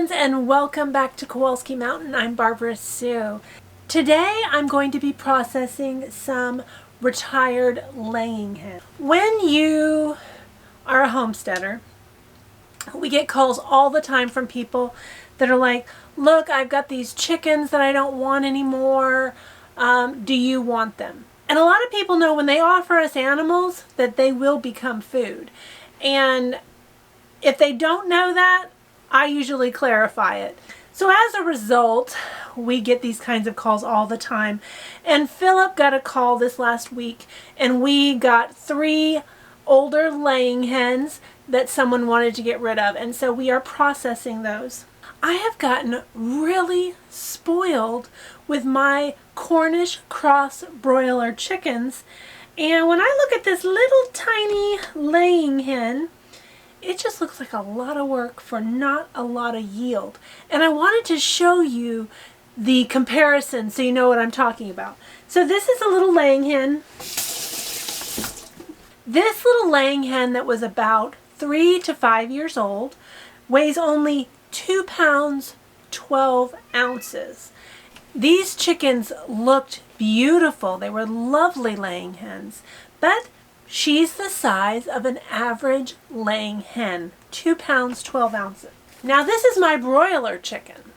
friends, and welcome back to Kowalski Mountain. I'm Barbara Sue. Today I'm going to be processing some retired laying hens. When you are a homesteader, we get calls all the time from people that are like, look, I've got these chickens that I don't want anymore. Do you want them? And a lot of people know when they offer us animals that they will become food. And if they don't know that, I usually clarify it. So as a result, we get these kinds of calls all the time. And Philip got a call this last week, and we got 3 older laying hens that someone wanted to get rid of. And so we are processing those. I have gotten really spoiled with my Cornish cross broiler chickens. And when I look at this little tiny laying hen, it just looks like a lot of work for not a lot of yield. And I wanted to show you the comparison so you know what I'm talking about. So this is a little laying hen. This little laying hen that was about 3 to 5 years old weighs only 2 pounds 12 ounces. These chickens looked beautiful. They were lovely laying hens, but she's the size of an average laying hen, 2 pounds 12 ounces. Now this is my broiler chicken,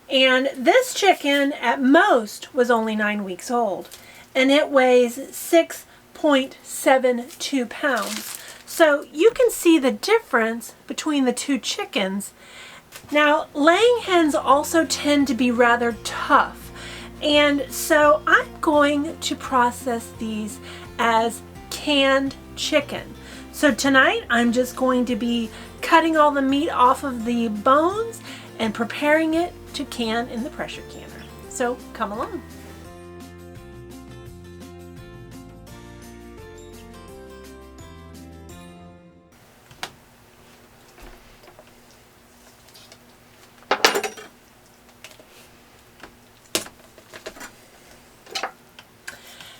and this chicken at most was only 9 weeks old, and it weighs 6.72 pounds. So you can see the difference between the two chickens. Now laying hens also tend to be rather tough, and so I'm going to process these as canned chicken. So tonight I'm just going to be cutting all the meat off of the bones and preparing it to can in the pressure canner. So come along.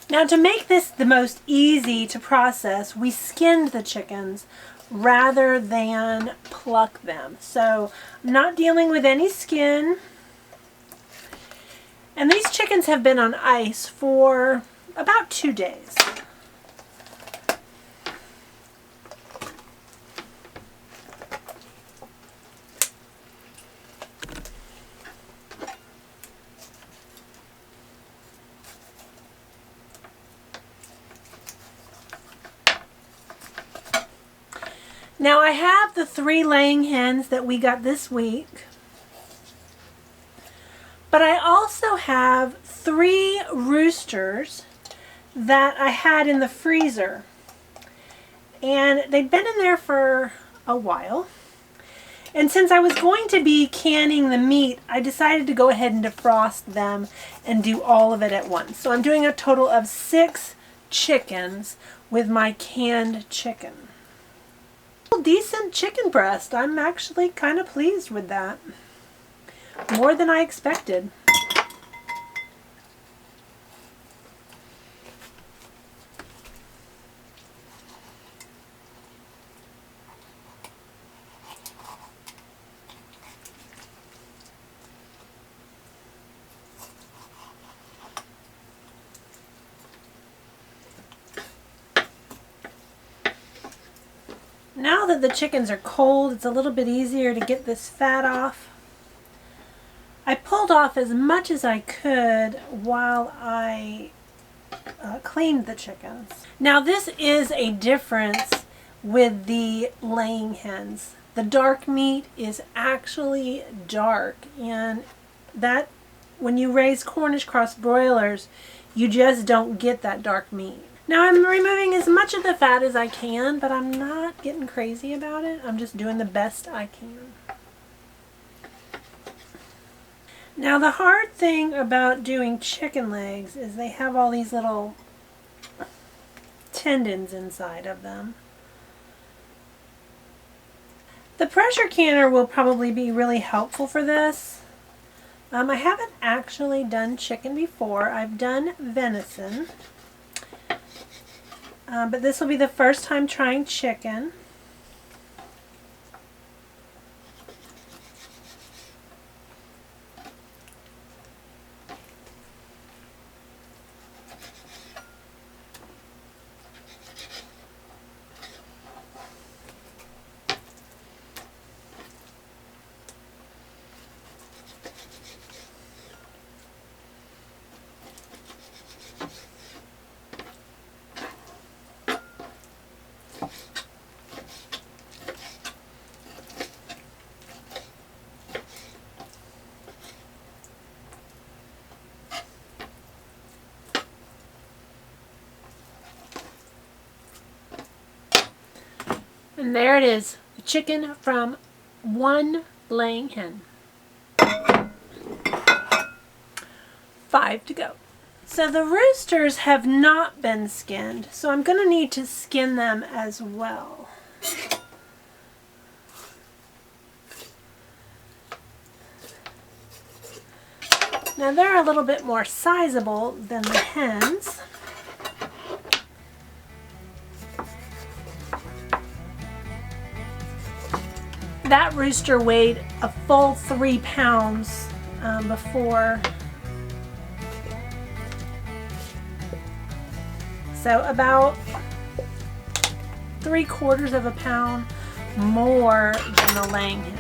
Now to make this the most easy to process, we skinned the chickens rather than pluck them. So I'm not dealing with any skin. And these chickens have been on ice for about 2 days. Now I have the 3 laying hens that we got this week, but I also have 3 roosters that I had in the freezer, and they'd been in there for a while. And since I was going to be canning the meat, I decided to go ahead and defrost them and do all of it at once. So I'm doing a total of 6 chickens with my canned chicken. Decent chicken breast. I'm actually kind of pleased with that. More than I expected. Now that the chickens are cold, it's a little bit easier to get this fat off. I pulled off as much as I could while I cleaned the chickens. Now this is a difference with the laying hens. The dark meat is actually dark, and that when you raise Cornish cross broilers, you just don't get that dark meat. Now I'm removing as much of the fat as I can, but I'm not getting crazy about it. I'm just doing the best I can. Now the hard thing about doing chicken legs is they have all these little tendons inside of them. The pressure canner will probably be really helpful for this. I haven't actually done chicken before. I've done venison. But this will be the first time trying chicken. And there it is, the chicken from one laying hen. 5 to go. So the roosters have not been skinned, so I'm going to need to skin them as well. Now they're a little bit more sizable than the hens. That rooster weighed a full 3 pounds before. So about 3/4 of a pound more than the laying hen.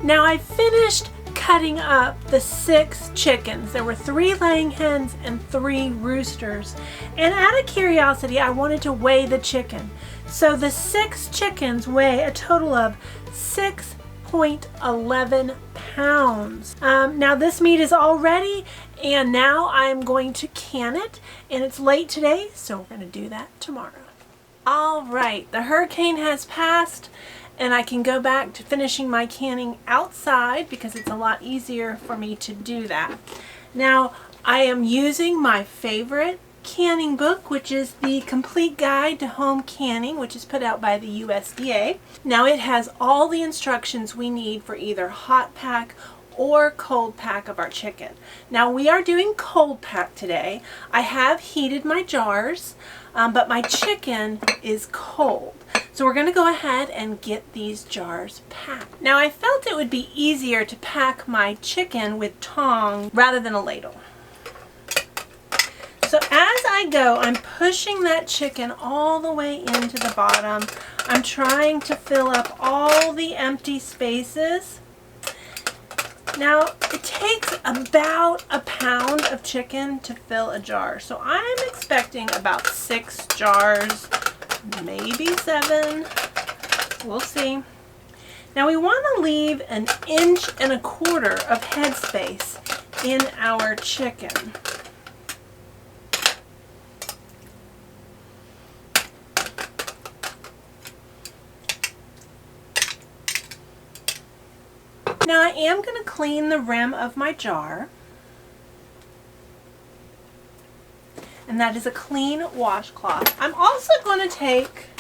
Now I finished cutting up the 6 chickens. There were 3 laying hens and 3 roosters. And out of curiosity, I wanted to weigh the chicken. So the 6 chickens weigh a total of 6.11 pounds. Now this meat is all ready, and now I'm going to can it. And it's late today, so we're going to do that tomorrow. All right, the hurricane has passed, and I can go back to finishing my canning outside because it's a lot easier for me to do that. Now, I am using my favorite canning book, which is the Complete Guide to Home Canning, which is put out by the USDA. Now, it has all the instructions we need for either hot pack or cold pack of our chicken. Now, we are doing cold pack today. I have heated my jars, but my chicken is cold. So we're going to go ahead and get these jars packed. Now I felt it would be easier to pack my chicken with tongs rather than a ladle. So as I go, I'm pushing that chicken all the way into the bottom. I'm trying to fill up all the empty spaces. Now it takes about a pound of chicken to fill a jar. So I'm expecting about 6 jars. Maybe 7. We'll see. Now we want to leave 1.25 inches of headspace in our chicken. Now I am going to clean the rim of my jar. And that is a clean washcloth. I'm also going to take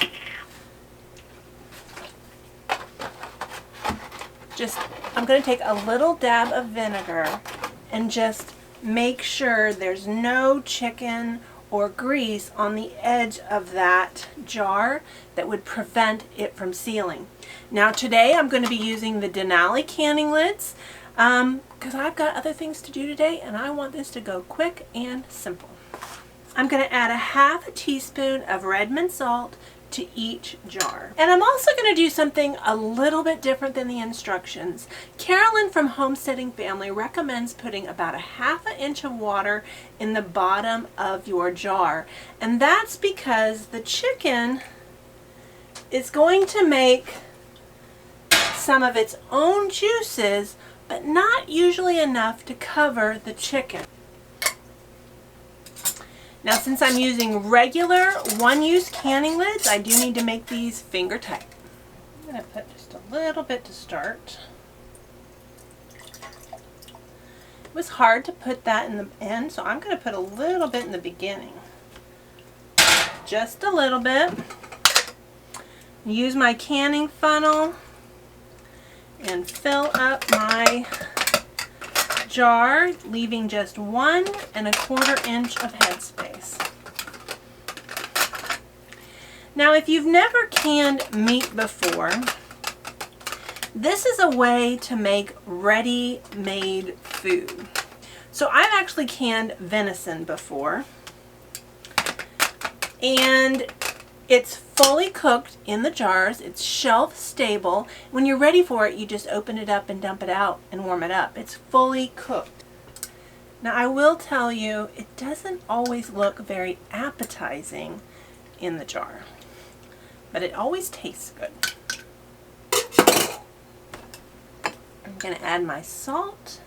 a little dab of vinegar and just make sure there's no chicken or grease on the edge of that jar that would prevent it from sealing. Now today I'm going to be using the Denali canning lids because I've got other things to do today and I want this to go quick and simple. I'm going to add 1/2 teaspoon of red mint salt to each jar. And I'm also going to do something a little bit different than the instructions. Carolyn from Homesteading Family recommends putting about 1/2 inch of water in the bottom of your jar. And that's because the chicken is going to make some of its own juices, but not usually enough to cover the chicken. Now since I'm using regular one-use canning lids, I do need to make these finger tight. I'm going to put just a little bit to start. It was hard to put that in the end, so I'm going to put a little bit in the beginning. Just a little bit. Use my canning funnel and fill up my jar, leaving just 1.25 inch of headspace. Now, if you've never canned meat before, this is a way to make ready-made food. So I've actually canned venison before, and it's fully cooked in the jars. It's shelf stable. When you're ready for it, you just open it up and dump it out and warm it up. It's fully cooked. Now, I will tell you, it doesn't always look very appetizing in the jar, but it always tastes good. I'm going to add my salt,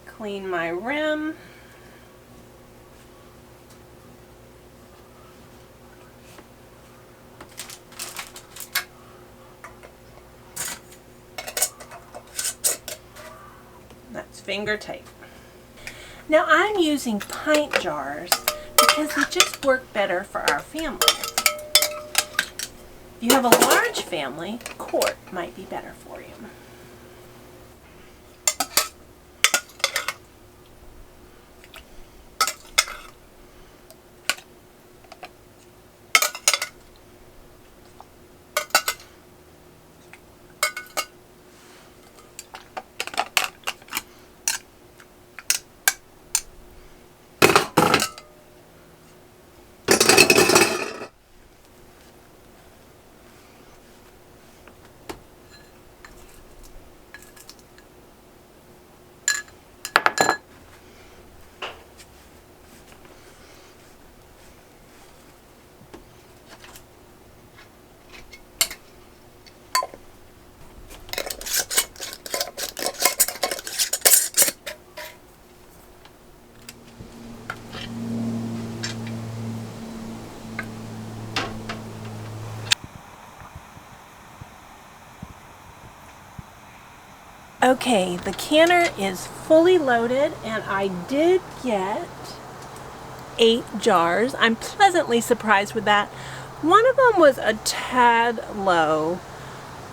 clean my rim, that's finger tight. Now I'm using pint jars because they just work better for our family. If you have a large family, quart might be better for you. Okay, the canner is fully loaded, and I did get 8 jars. I'm pleasantly surprised with that. One of them was a tad low.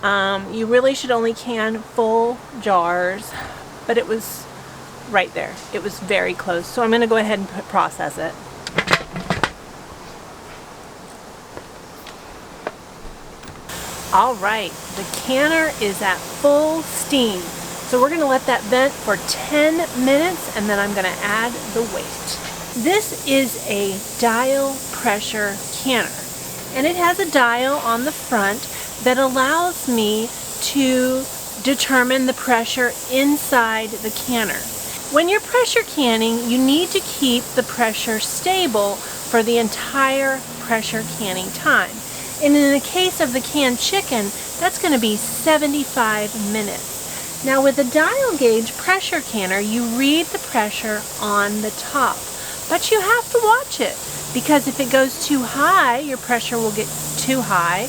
You really should only can full jars, but it was right there. It was very close. So I'm going to go ahead and process it. All right, the canner is at full steam. So we're going to let that vent for 10 minutes, and then I'm going to add the weight. This is a dial pressure canner, and it has a dial on the front that allows me to determine the pressure inside the canner. When you're pressure canning, you need to keep the pressure stable for the entire pressure canning time. And in the case of the canned chicken, that's going to be 75 minutes. Now with a dial gauge pressure canner, you read the pressure on the top, but you have to watch it, because if it goes too high, your pressure will get too high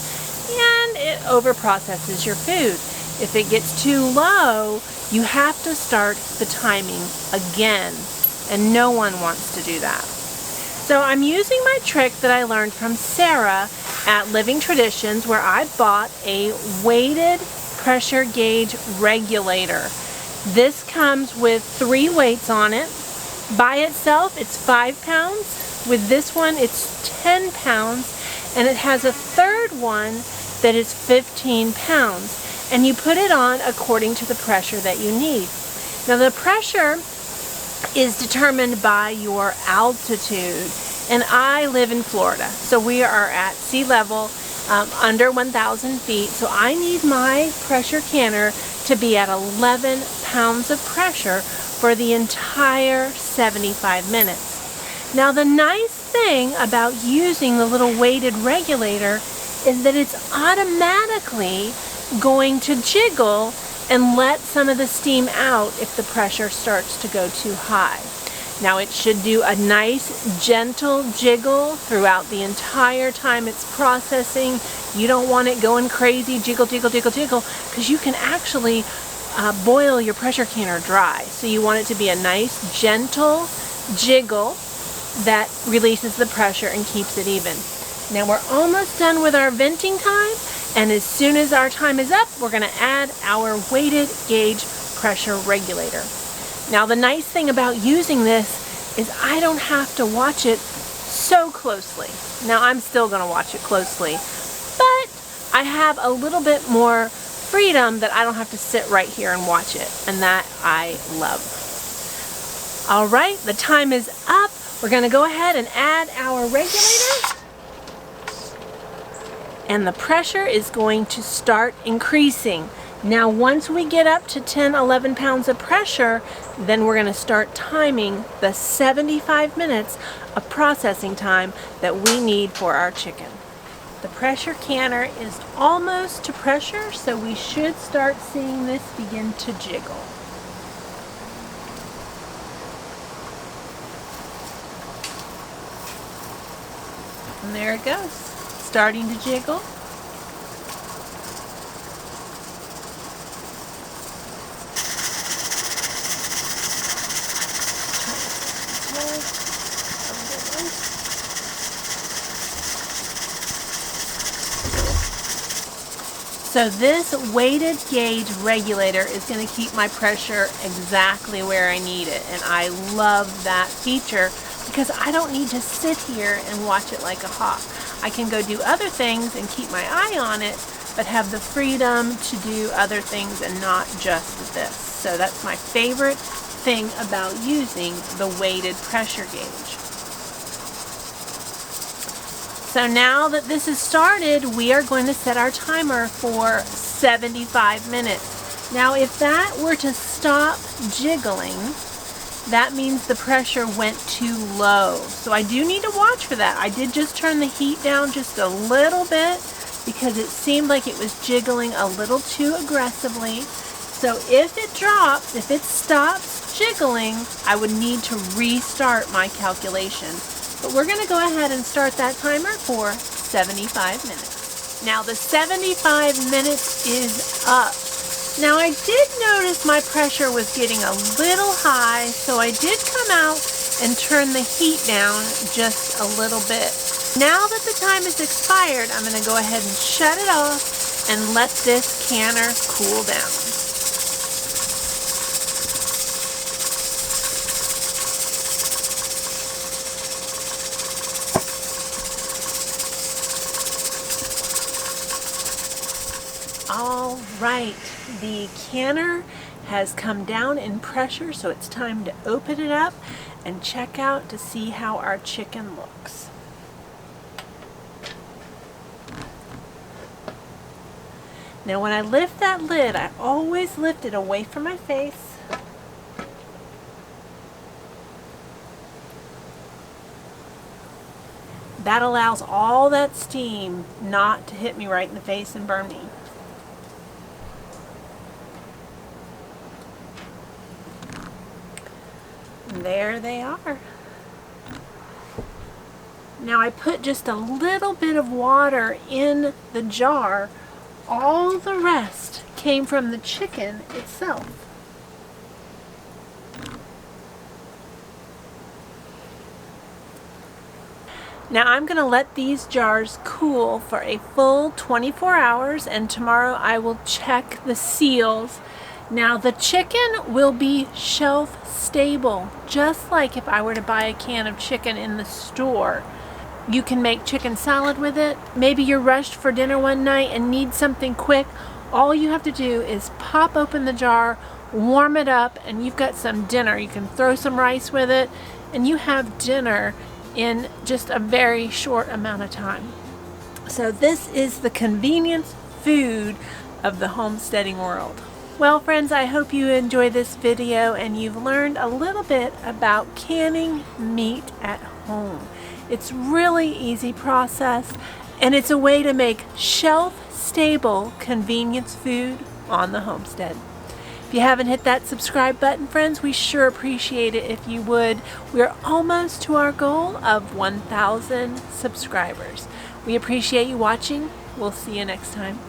and it overprocesses your food. If it gets too low, you have to start the timing again, and no one wants to do that. So I'm using my trick that I learned from Sarah at Living Traditions, where I bought a weighted pressure gauge regulator. This comes with 3 weights on it. By itself, it's 5 pounds. With this one, it's 10 pounds, and it has a third one that is 15 pounds. And you put it on according to the pressure that you need. Now the pressure is determined by your altitude, and I live in Florida, so we are at sea level, under 1,000 feet, so I need my pressure canner to be at 11 pounds of pressure for the entire 75 minutes. Now the nice thing about using the little weighted regulator is that it's automatically going to jiggle and let some of the steam out if the pressure starts to go too high. Now it should do a nice gentle jiggle throughout the entire time it's processing. You don't want it going crazy, jiggle, jiggle, jiggle, jiggle, because you can actually boil your pressure canner dry. So you want it to be a nice gentle jiggle that releases the pressure and keeps it even. Now we're almost done with our venting time, and as soon as our time is up, we're going to add our weighted gauge pressure regulator. Now the nice thing about using this is I don't have to watch it so closely. Now I'm still going to watch it closely, but I have a little bit more freedom that I don't have to sit right here and watch it, and that I love. All right, the time is up. We're going to go ahead and add our regulator, and the pressure is going to start increasing. Now once we get up to 10-11 pounds of pressure, then we're going to start timing the 75 minutes of processing time that we need for our chicken. The pressure canner is almost to pressure, so we should start seeing this begin to jiggle. And there it goes, starting to jiggle. So this weighted gauge regulator is going to keep my pressure exactly where I need it, and I love that feature because I don't need to sit here and watch it like a hawk. I can go do other things and keep my eye on it, but have the freedom to do other things and not just this. So that's my favorite thing about using the weighted pressure gauge. So now that this is started, we are going to set our timer for 75 minutes. Now if that were to stop jiggling, that means the pressure went too low. So I do need to watch for that. I did just turn the heat down just a little bit because it seemed like it was jiggling a little too aggressively. So if it drops, if it stops jiggling, I would need to restart my calculation. But we're going to go ahead and start that timer for 75 minutes. Now the 75 minutes is up. Now I did notice my pressure was getting a little high, so I did come out and turn the heat down just a little bit. Now that the time is expired, I'm going to go ahead and shut it off and let this canner cool down. All right, the canner has come down in pressure, so it's time to open it up and check out to see how our chicken looks. Now when I lift that lid, I always lift it away from my face. That allows all that steam not to hit me right in the face and burn me. There they are. Now I put just a little bit of water in the jar. All the rest came from the chicken itself. Now I'm going to let these jars cool for a full 24 hours, and tomorrow I will check the seals. Now the chicken will be shelf stable, just like if I were to buy a can of chicken in the store. You can make chicken salad with it. Maybe you're rushed for dinner one night and need something quick. All you have to do is pop open the jar, warm it up, and you've got some dinner. You can throw some rice with it, and you have dinner in just a very short amount of time. So this is the convenience food of the homesteading world. Well friends, I hope you enjoy this video and you've learned a little bit about canning meat at home. It's really easy process, and it's a way to make shelf-stable convenience food on the homestead. If you haven't hit that subscribe button, friends, we sure appreciate it if you would. We're almost to our goal of 1,000 subscribers. We appreciate you watching. We'll see you next time.